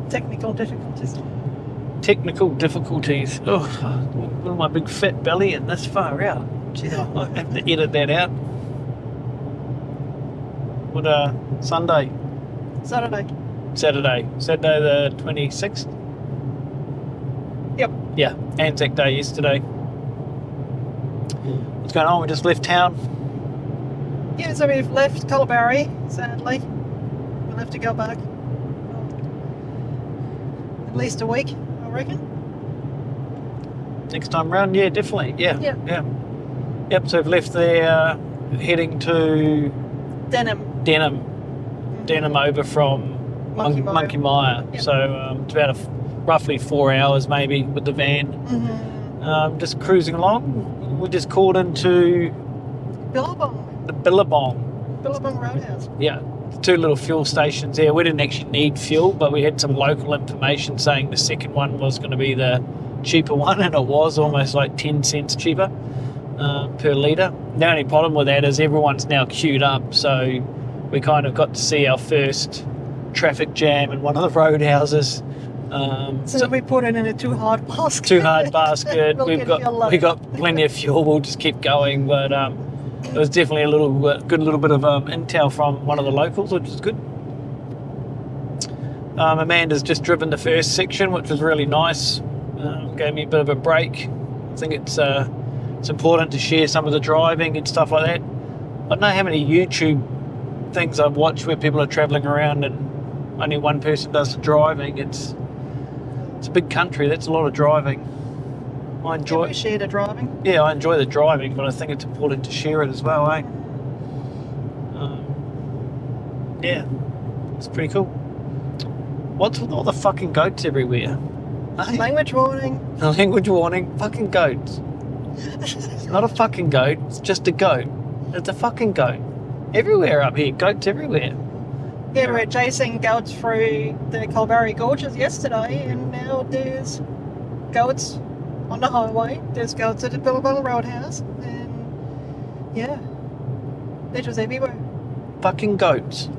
Technical difficulties. Technical difficulties. Oh, with my big fat belly and this far out. Gee, I have to edit that out. What Sunday? Saturday the 26th. Yep. Yeah, Anzac Day yesterday. What's going on? We just left town. Yeah, so we've left Culleberry, sadly. We'll have to go back. At least a week, I reckon. Next time round, yeah, definitely. Yeah. Yeah. Yep, so we've left there, heading to Denham over from Monkey Mia. Yep. So it's about roughly 4 hours maybe with the van. Mm-hmm. Just cruising along. We just called into Billabong. the Billabong. Billabong Roadhouse. Yeah, 2 little fuel stations there. We didn't actually need fuel, but we had some local information saying the second one was going to be the cheaper one, and it was almost like 10 cents cheaper per litre. The only problem with that is everyone's now queued up, so we kind of got to see our first traffic jam in one of the roadhouses. So we put it in a too hard basket. Too hard basket. We got plenty of fuel. We'll just keep going, but it was definitely a good little bit of intel from one of the locals, which is good. Amanda's just driven the first section, which was really nice. Gave me a bit of a break. I think it's important to share some of the driving and stuff like that. I don't know how many YouTube things I've watched where people are travelling around and only one person does the driving. It's a big country. That's a lot of driving. I enjoy. Yeah, we share the driving. Yeah, I enjoy the driving, but I think it's important to share it as well, eh? Yeah, it's pretty cool. What's with all the fucking goats everywhere? Eh? Language warning. Language warning. Fucking goats. It's not a fucking goat. It's just a goat. It's a fucking goat. Everywhere up here. Goats everywhere. Yeah, we were chasing goats through the Culleberry Gorges yesterday, and now there's goats on the highway. There's goats at the Billabong Roadhouse, and yeah, they're just everywhere. Fucking goats.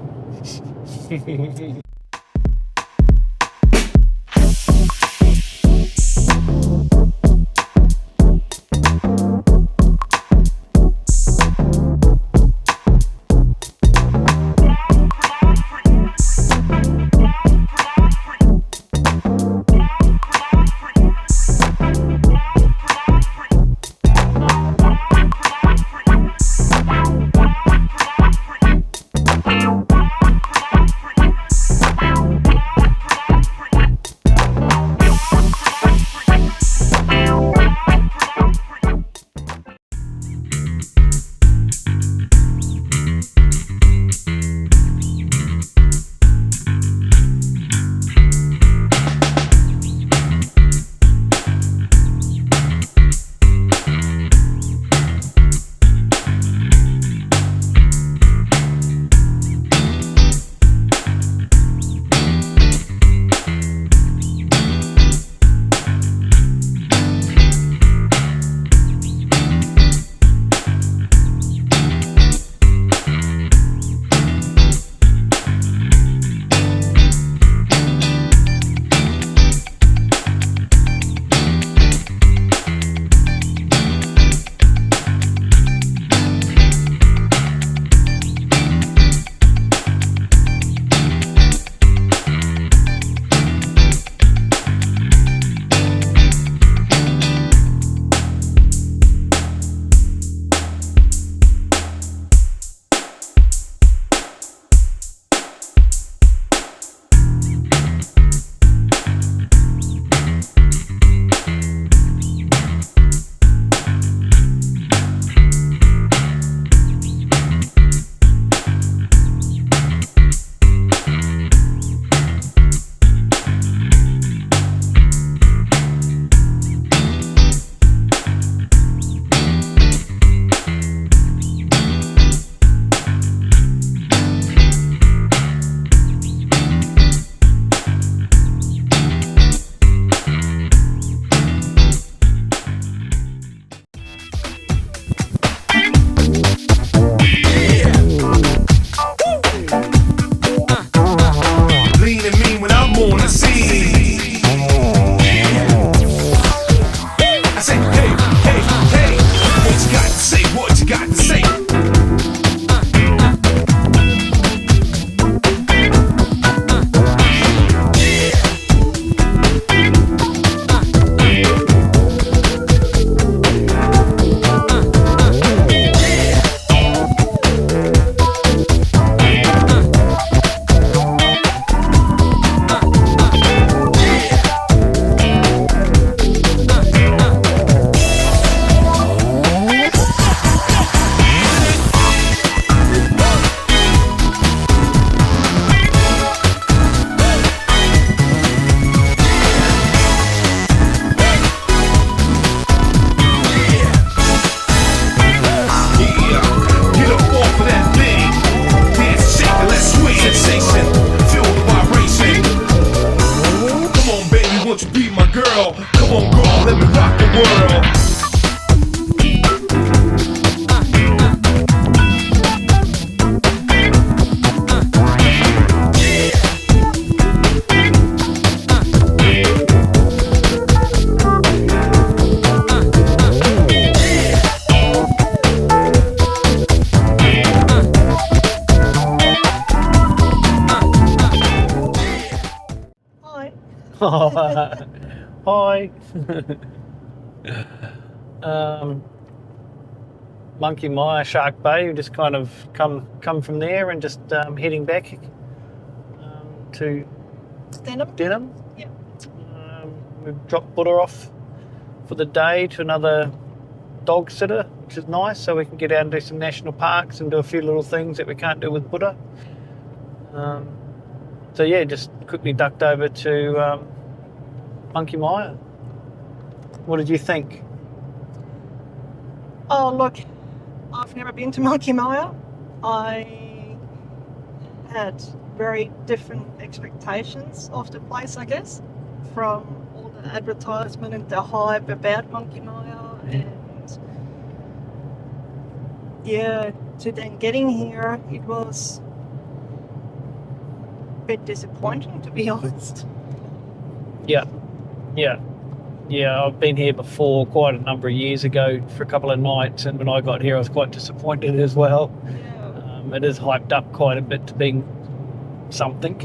Hi. Monkey Mia, Shark Bay. We just kind of come from there and just heading back to Denham. Yeah. We've dropped Buddha off for the day to another dog sitter, which is nice, so we can get out and do some national parks and do a few little things that we can't do with Buddha. So yeah, just quickly ducked over to Monkey Mia. What did you think? Oh, look, I've never been to Monkey Mia. I had very different expectations of the place, I guess, from all the advertisement and the hype about Monkey Mia, and yeah, to then getting here, it was a bit disappointing, to be honest. Yeah. I've been here before quite a number of years ago for a couple of nights, and when I got here I was quite disappointed as well. Yeah. It is hyped up quite a bit to being something.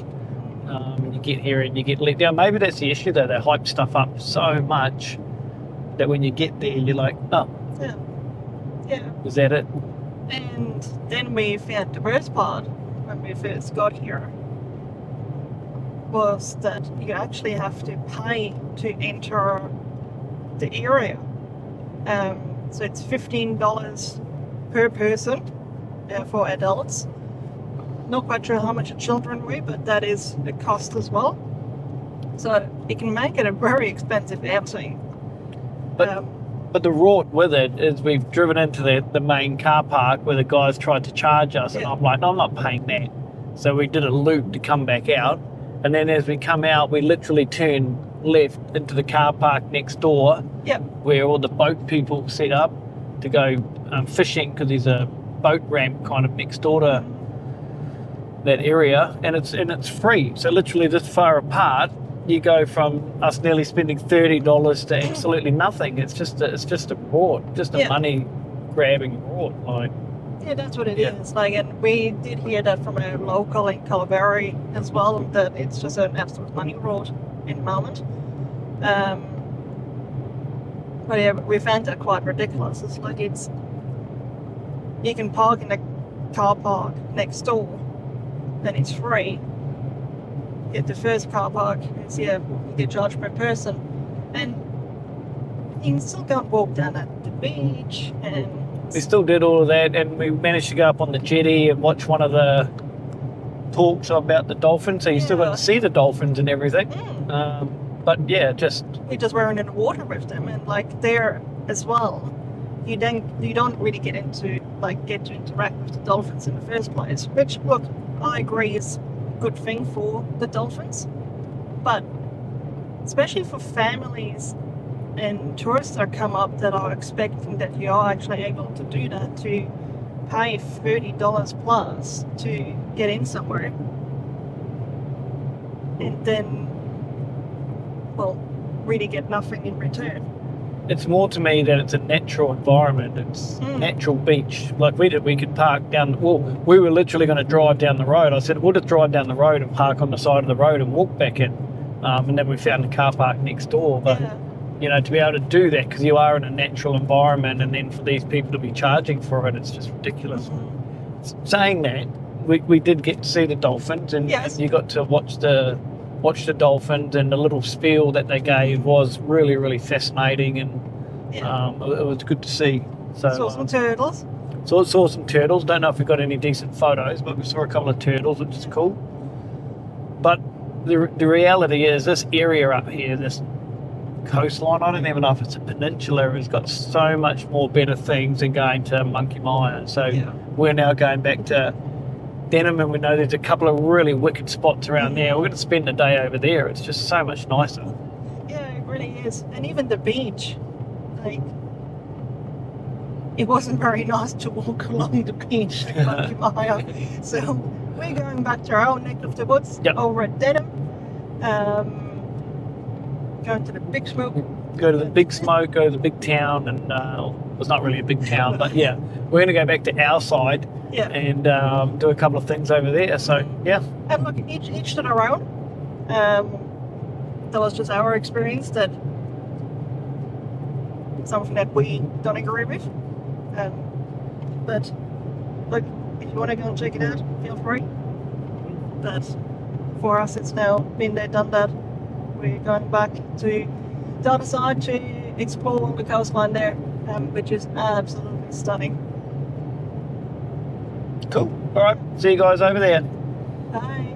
You get here and you get let down. Maybe that's the issue though, they hype stuff up so much that when you get there you're like, oh, yeah, is that it? and then we found the worst part when we first got here was that you actually have to pay to enter the area. So it's $15 per person for adults. Not quite sure how much the children were, but that is a cost as well. So it can make it a very expensive outing. But the rort with it is we've driven into the main car park where the guys tried to charge us, and I'm like, no, I'm not paying that. So we did a loop to come back out, and then as we come out, we literally turn left into the car park next door, where all the boat people set up to go fishing, because there's a boat ramp kind of next door to that area, and it's free. So literally this far apart, you go from us nearly spending $30 to absolutely nothing. It's just a rort, just a money grabbing rort. Like, yeah, that's what it is. Like, and we did hear that from a local in Kalbarri as well, that it's just an absolute money rort in the moment. But yeah, we found that quite ridiculous. It's like you can park in a car park next door, then it's free. Yet the first car park is you get charged per person, and you can still go and walk down at the beach, and we still did all of that, and we managed to go up on the jetty and watch one of the talks about the dolphins, so you still got to see the dolphins and everything. But yeah, we just weren't in the water with them, and like there as well, you don't really get to interact with the dolphins in the first place, which, look, I agree is a good thing for the dolphins, but especially for families and tourists that come up that are expecting that you are actually able to do that, to pay $30 plus to get in somewhere, and then, well, really get nothing in return. It's more to me that it's a natural environment. It's natural beach. Like we could park down. Well, we were literally going to drive down the road. I said we'll just drive down the road and park on the side of the road and walk back in. And then we found a car park next door. But you know, to be able to do that, because you are in a natural environment, and then for these people to be charging for it, it's just ridiculous. Saying that, we did get to see the dolphins, and you got to watch the dolphins, and the little spiel that they gave was really, really fascinating, and it was good to see. So saw some turtles. Saw some turtles. Don't know if we got any decent photos, but we saw a couple of turtles, which is cool. But the reality is, this area up here, this coastline, I don't even know if it's a peninsula, has got so much more better things than going to Monkey Mia. So we're now going back to Denham, and we know there's a couple of really wicked spots around there. We're going to spend the day over there. It's just so much nicer. Yeah, it really is. And even the beach, like, it wasn't very nice to walk along the beach in Monkey Mia. So we're going back to our own neck of the woods over at Denham. Going to the Big Smoke. Go to the Big Smoke, go to the big town, and well, it's not really a big town, but yeah, we're going to go back to our side and do a couple of things over there. So yeah. And look, each to their own. that was just our experience, that something that we don't agree with. But look, if you want to go and check it out, feel free. But for us, it's now been there, done that. We're going back to the other side to explore along the coastline there, which is absolutely stunning. Cool. All right. See you guys over there. Bye.